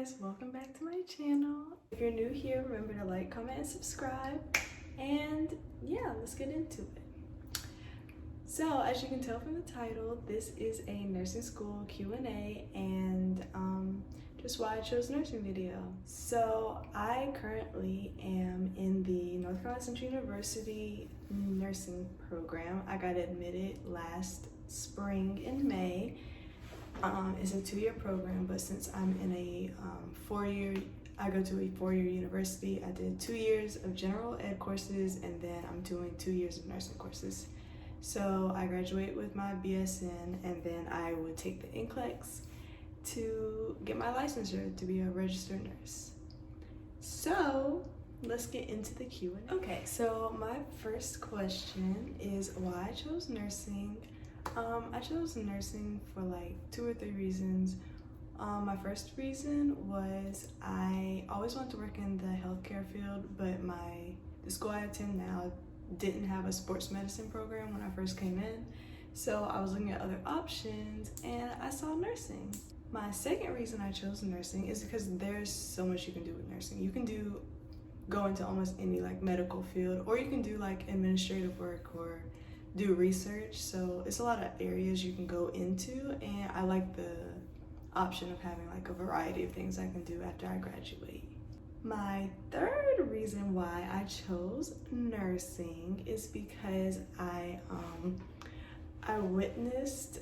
guys, welcome back to my channel. If you're new here, remember to like, comment, and subscribe. And yeah, let's get into it. So as you can tell from the title, this is a nursing school Q&A and just why I chose nursing video. So I currently am in the North Carolina Central University nursing program. I got admitted last spring in May. It's a 2-year program, but since I'm in a I go to a 4-year university. I did 2 years of general ed courses, and then I'm doing 2 years of nursing courses. So I graduate with my BSN, and then I would take the NCLEX to get my licensure to be a registered nurse. So let's get into the Q&A. Okay, so my first question is why I chose nursing. I chose nursing for like 2 or 3 reasons. My first reason was I always wanted to work in the healthcare field, but the school I attend now didn't have a sports medicine program when I first came in. So I was looking at other options and I saw nursing. My second reason I chose nursing is because there's so much you can do with nursing. You can go into almost any like medical field, or you can do like administrative work or do research. So it's a lot of areas you can go into, and I like the option of having like a variety of things I can do after I graduate. My third reason why I chose nursing is because I witnessed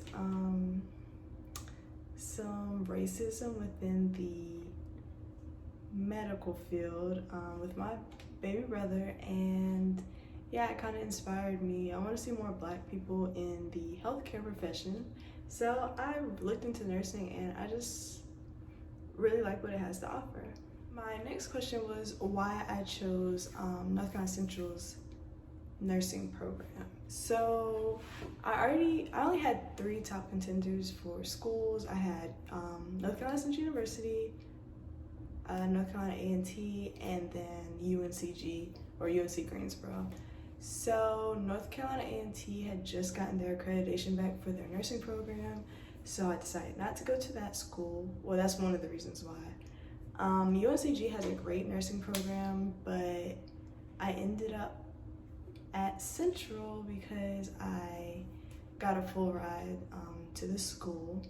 some racism within the medical field with my baby brother, and yeah, it kind of inspired me. I want to see more Black people in the healthcare profession. So I looked into nursing and I just really like what it has to offer. My next question was why I chose North Carolina Central's nursing program. So I only had 3 top contenders for schools. I had North Carolina Central University, North Carolina A&T, and then UNCG or UNC Greensboro. So North Carolina A&T had just gotten their accreditation back for their nursing program, so I decided not to go to that school. Well, that's one of the reasons why. UNCG has a great nursing program, but I ended up at Central because I got a full ride to the school.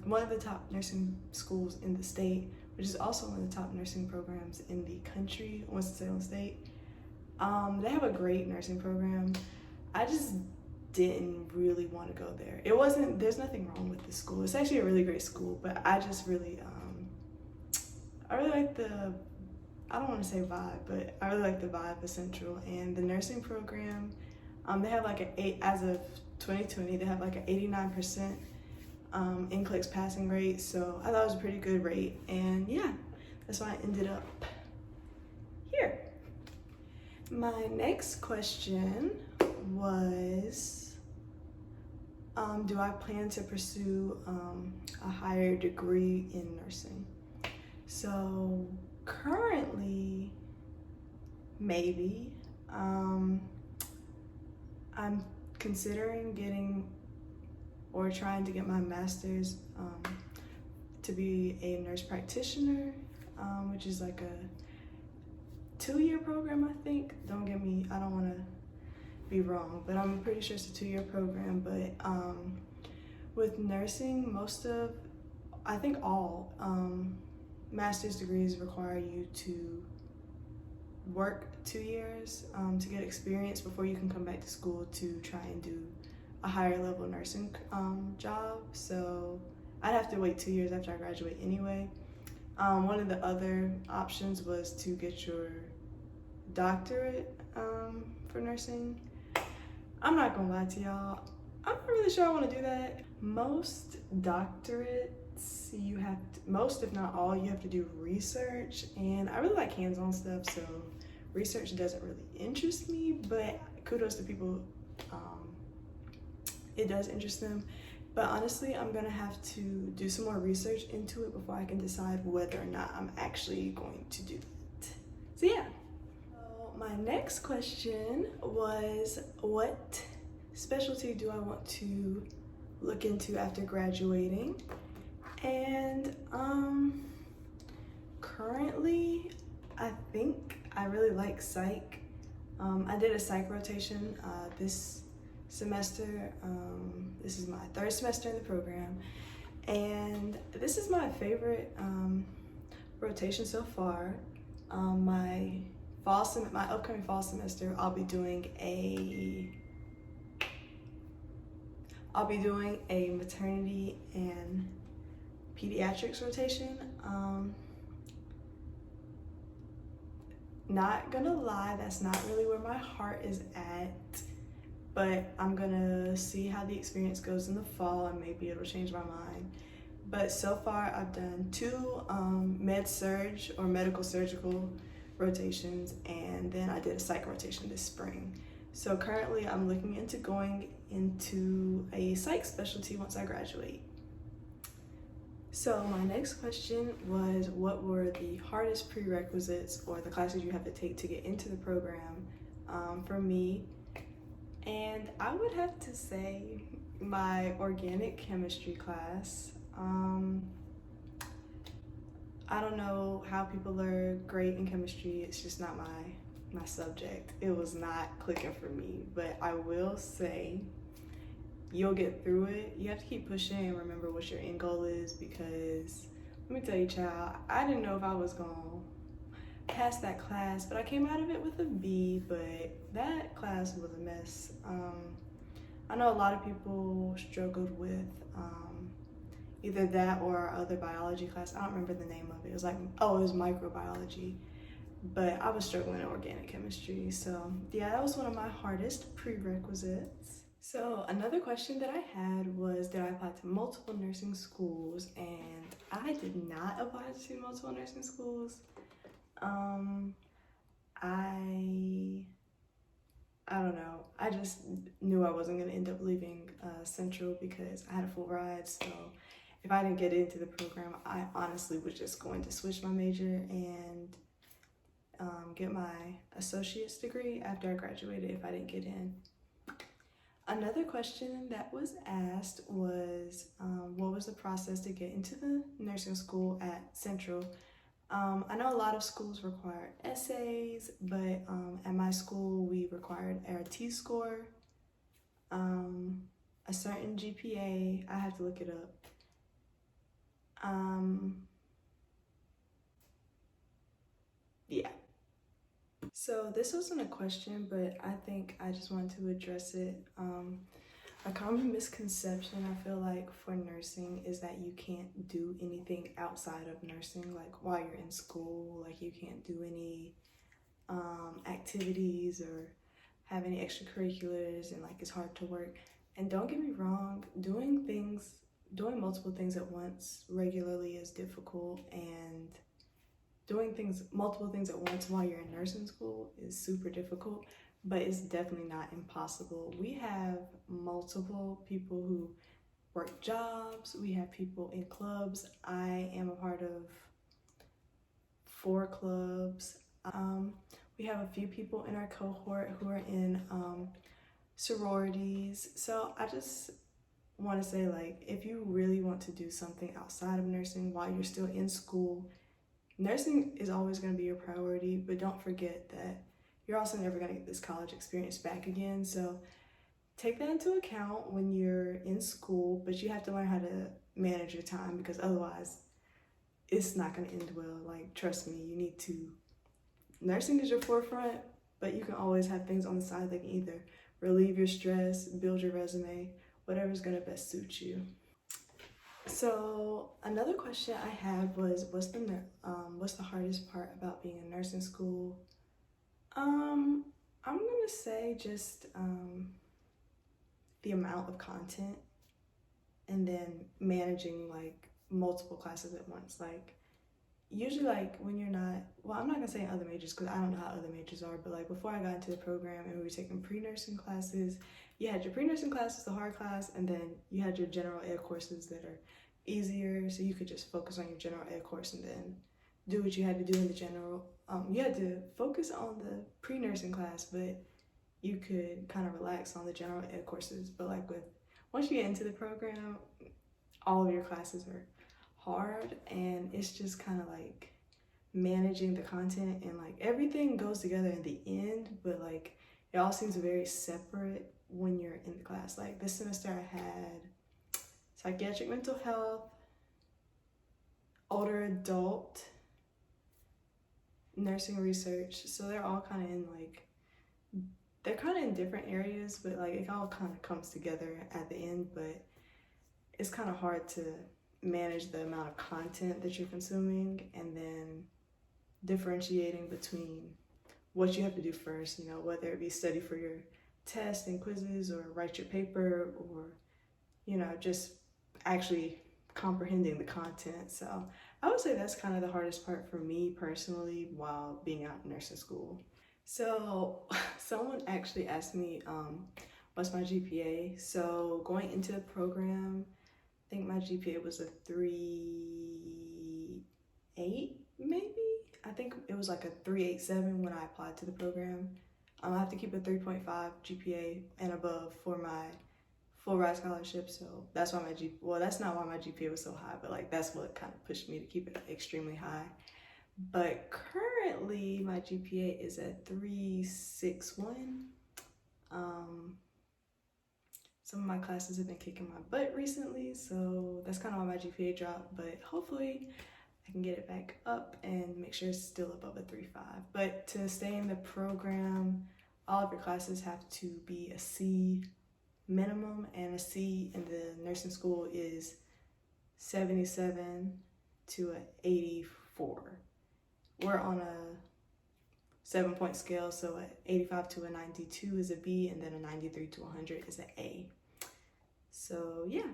One of the top nursing schools in the state, which is also one of the top nursing programs in the country, Winston-Salem State. They have a great nursing program. I just didn't really want to go there. There's nothing wrong with the school. It's actually a really great school, but I just really, I really like I don't want to say vibe, but I really like the vibe of Central and the nursing program. They have like as of 2020, they have like an 89% NCLEX passing rate. So I thought it was a pretty good rate. And yeah, that's why I ended up here. My next question was, do I plan to pursue a higher degree in nursing? So currently, maybe. I'm considering getting or trying to get my master's to be a nurse practitioner, which is like a 2-year program, I think. Don't get me, I don't want to be wrong, but I'm pretty sure it's a 2-year program. But with nursing, I think all master's degrees require you to work 2 years to get experience before you can come back to school to try and do a higher level nursing job. So I'd have to wait 2 years after I graduate anyway. One of the other options was to get your doctorate for nursing. I'm not gonna lie to y'all, I'm not really sure I want to do that. Most doctorates, most if not all, you have to do research, and I really like hands-on stuff, so research doesn't really interest me, but kudos to people it does interest them. But honestly, I'm gonna have to do some more research into it before I can decide whether or not I'm actually going to do it. So yeah. So my next question was, what specialty do I want to look into after graduating? And currently, I think I really like psych. I did a psych rotation this semester. This is my third semester in the program, and this is my favorite rotation so far. My my upcoming fall semester, I'll be doing a maternity and pediatrics rotation. Not gonna lie, that's not really where my heart is at, but I'm gonna see how the experience goes in the fall and maybe it'll change my mind. But so far I've done two med-surg or medical surgical rotations, and then I did a psych rotation this spring. So currently I'm looking into going into a psych specialty once I graduate. So my next question was, what were the hardest prerequisites or the classes you have to take to get into the program for me? And I would have to say my organic chemistry class. I don't know how people are great in chemistry. It's just not my subject. It was not clicking for me, but I will say you'll get through it. You have to keep pushing and remember what your end goal is, because let me tell you, child, I didn't know if I was gonna pass that class, but I came out of it with a B, but that class was a mess. I know a lot of people struggled with either that or our other biology class. I don't remember the name of it. It was it was microbiology, but I was struggling in organic chemistry. So yeah, that was one of my hardest prerequisites. So another question that I had was, did I apply to multiple nursing schools? And I did not apply to multiple nursing schools. I don't know. I just knew I wasn't going to end up leaving Central because I had a full ride. So if I didn't get into the program, I honestly was just going to switch my major and get my associate's degree after I graduated if I didn't get in. Another question that was asked was, what was the process to get into the nursing school at Central? I know a lot of schools require essays, but at my school we required our T-score, a certain GPA. I have to look it up. Yeah. So this wasn't a question, but I think I just wanted to address it. A common misconception I feel like for nursing is that you can't do anything outside of nursing, like while you're in school. Like you can't do any activities or have any extracurriculars, and like it's hard to work. And don't get me wrong, doing multiple things at once regularly is difficult, and doing multiple things at once while you're in nursing school is super difficult, but it's definitely not impossible. We have multiple people who work jobs. We have people in clubs. I am a part of 4 clubs. We have a few people in our cohort who are in sororities. So I just want to say, like, if you really want to do something outside of nursing while you're still in school, nursing is always going to be your priority, but don't forget that you're also never going to get this college experience back again. So take that into account when you're in school, but you have to learn how to manage your time, because otherwise it's not going to end well. Like, trust me, nursing is your forefront, but you can always have things on the side that can either relieve your stress, build your resume, whatever's going to best suit you. So another question I had was, what's the hardest part about being in nursing school? I'm gonna say just the amount of content, and then managing like multiple classes at once. Like usually, like when you're not, well, I'm not gonna say in other majors because I don't know how other majors are, but like before I got into the program and we were taking pre-nursing classes, you had your pre-nursing classes, the hard class, and then you had your general ed courses that are easier, so you could just focus on your general ed course and then do what you had to do in the general. You had to focus on the pre-nursing class, but you could kind of relax on the general ed courses. But like once you get into the program, all of your classes are hard, and it's just kind of like managing the content, and like everything goes together in the end, but like it all seems very separate when you're in the class. Like this semester I had psychiatric mental health, older adult, nursing research. So they're all kind of in like, they're kind of in different areas, but like it all kind of comes together at the end. But it's kind of hard to manage the amount of content that you're consuming and then differentiating between what you have to do first, you know, whether it be study for your tests and quizzes or write your paper, or, you know, just actually comprehending the content. So I would say that's kind of the hardest part for me personally while being out in nursing school. So someone actually asked me what's my GPA. So going into the program, I think my GPA was a 3.8 maybe. I think it was like a 3.87 when I applied to the program. I have to keep a 3.5 GPA and above for my full ride scholarship. So that's why well, that's not why my GPA was so high, but like that's what kind of pushed me to keep it extremely high. But currently my GPA is at 3.61. Some of my classes have been kicking my butt recently, so that's kind of why my GPA dropped, but hopefully I can get it back up and make sure it's still above a 3.5. But to stay in the program, all of your classes have to be a C minimum, and a C in the nursing school is 77 to an 84. We're on a 7-point scale, so an 85 to a 92 is a B, and then a 93 to 100 is an A. So yeah.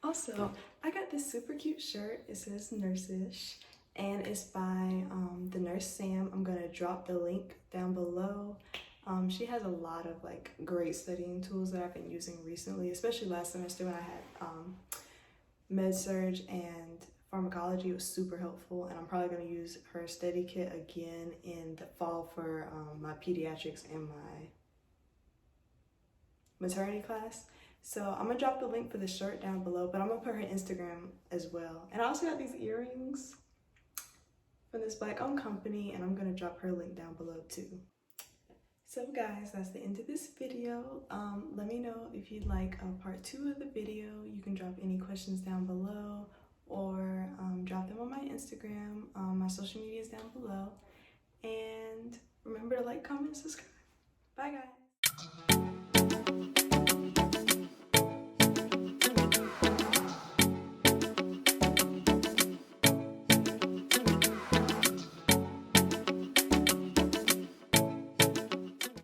Also, I got this super cute shirt. It says Nursish, and it's by the nurse Sam. I'm gonna drop the link down below. She has a lot of like great studying tools that I've been using recently, especially last semester when I had med-surg and pharmacology. It was super helpful, and I'm probably going to use her study kit again in the fall for my pediatrics and my maternity class. So I'm gonna drop the link for the shirt down below, but I'm gonna put her Instagram as well. And I also got these earrings from this Black-owned company, and I'm gonna drop her link down below too. So guys, that's the end of this video. Let me know if you'd like a part 2 of the video. You can drop any questions down below, or drop them on my Instagram. My social media is down below. And remember to like, comment, subscribe. Bye guys.